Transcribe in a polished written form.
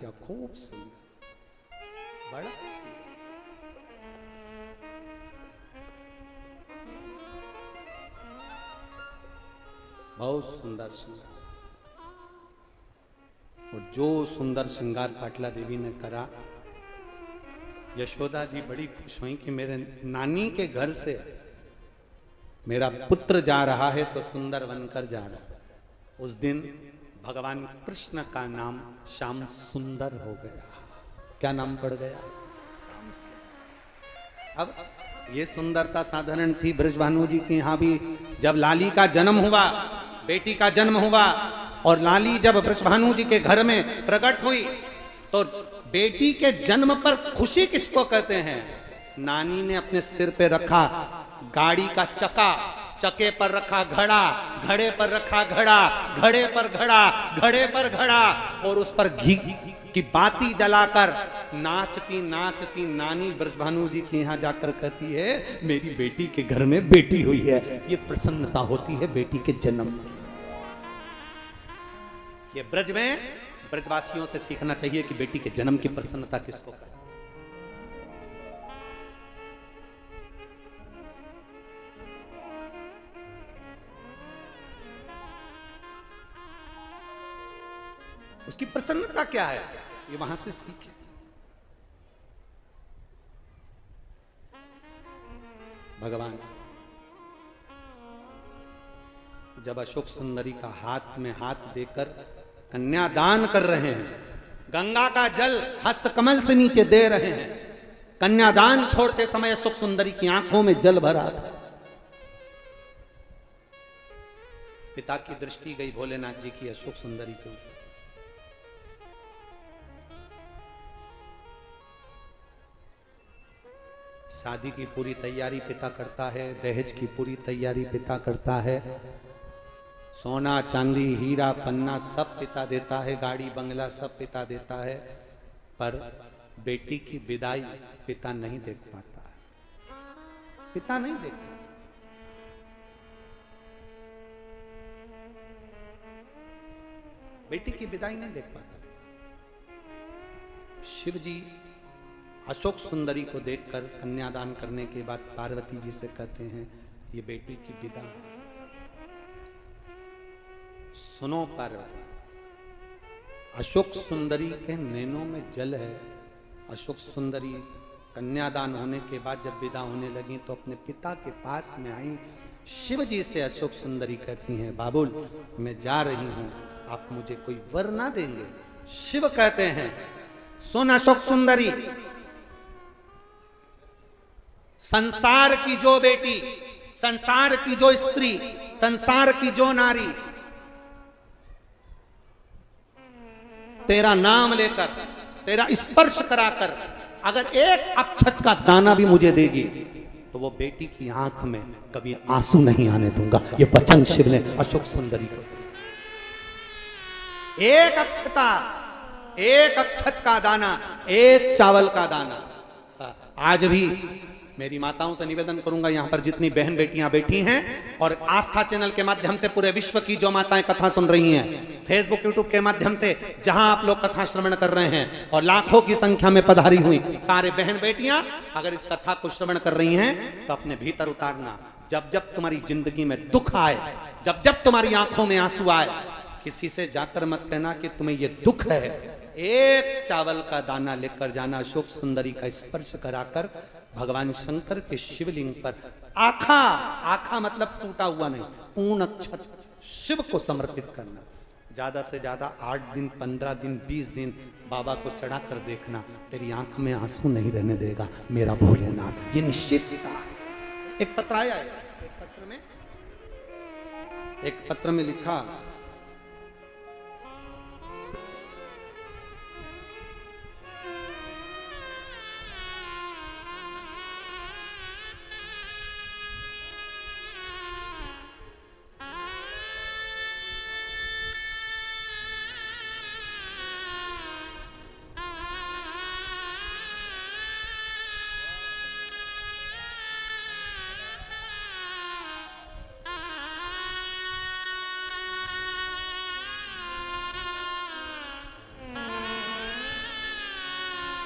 किया, खूब सुंदर, बड़ा सुंदर। बहुत सुंदर श्रृंगार। और जो सुंदर श्रृंगार पाटला देवी ने करा, यशोदा जी बड़ी खुश हुई कि मेरे नानी के घर से मेरा पुत्र जा रहा है तो सुंदर बनकर जा रहा है। उस दिन भगवान कृष्ण का नाम श्याम सुंदर हो गया। क्या नाम पड़ गया? अब ये सुंदरता साधारण थी ब्रजभानु जी के यहाँ भी। जब लाली का जन्म हुआ, बेटी का जन्म हुआ, और लाली जब ब्रजभानु जी के घर में प्रकट हुई, तो बेटी के जन्म पर खुशी किसको कहते हैं? नानी ने अपने सिर पे रखा गाड़ी का चक्का, चक्के पर रखा घड़ा, घड़े पर रखा घड़ा, घड़े पर घड़ा, घड़े पर घड़ा, और उस पर घी की बाती जलाकर नाचती नाचती नानी ब्रजभानु जी के यहाँ जाकर कहती है, मेरी बेटी के घर में बेटी हुई है। ये प्रसन्नता होती है बेटी के जन्म की। ये ब्रज में ब्रजवासियों से सीखना चाहिए कि बेटी के जन्म की प्रसन्नता किसको करें। उसकी प्रसन्नता क्या है, ये वहां से सीखे। भगवान जब अशोक सुंदरी का हाथ में हाथ देकर कन्यादान कर रहे हैं, गंगा का जल हस्त कमल से नीचे दे रहे हैं, कन्यादान छोड़ते समय अशोक सुंदरी की आंखों में जल भरा था। पिता की दृष्टि गई भोलेनाथ जी की अशोक सुंदरी के ऊपर। शादी की पूरी तैयारी पिता करता है, दहेज की पूरी तैयारी पिता करता है, सोना चांदी हीरा पन्ना सब पिता देता है, गाड़ी बंगला सब पिता देता है, पर बेटी की विदाई पिता नहीं देख पाता है। पिता नहीं देख पाता। बेटी की विदाई नहीं देख पाता। शिव जी अशोक सुंदरी को देखकर कन्यादान करने के बाद पार्वती जी से कहते हैं, ये बेटी की विदा है। सुनो पार्वती, अशोक सुंदरी के नैनों में जल है। अशोक सुंदरी कन्यादान होने के बाद जब विदा होने लगी तो अपने पिता के पास में आई। शिव जी से अशोक सुंदरी कहती हैं, बाबुल मैं जा रही हूं, आप मुझे कोई वर ना देंगे? शिव कहते हैं, सुन अशोक सुंदरी, संसार की जो बेटी, संसार की जो स्त्री, संसार की जो नारी तेरा नाम लेकर, तेरा स्पर्श कराकर अगर एक अक्षत का दाना भी मुझे देगी तो वो बेटी की आंख में कभी आंसू नहीं आने दूंगा। ये वचन शिव ने अशोक सुंदरी को। एक अक्षता, एक अक्षत का दाना, एक चावल का दाना। आज भी मेरी माताओं से निवेदन करूंगा, यहां पर जितनी बहन बेटियां बैठी हैं और आस्था चैनल के माध्यम से पूरे विश्व की जो माताएं कथा सुन रही हैं, फेसबुक यूट्यूब के माध्यम से जहां आप लोग कथा श्रवण कर रहे हैं और लाखों की संख्या में पधारी हुई सारे बहन बेटियां अगर इस कथा को श्रवण कर रही हैं तो अपने भीतर उतारना, जब जब तुम्हारी जिंदगी में दुख आए, जब जब तुम्हारी आंखों में आंसू आए, किसी से जाकर मत कहना कि तुम्हें ये दुख है। एक चावल का दाना लेकर जाना, अशोक सुंदरी का स्पर्श कराकर भगवान शंकर के शिवलिंग पर आखा, आखा मतलब टूटा हुआ नहीं, पूर्ण अक्षत शिव को समर्पित करना। ज्यादा से ज्यादा 8 दिन, 15 दिन, 20 दिन बाबा को चढ़ा कर देखना, तेरी आंख में आंसू नहीं रहने देगा मेरा भोलेनाथ। ये निश्चित था। एक पत्र आया है, एक पत्र में लिखा,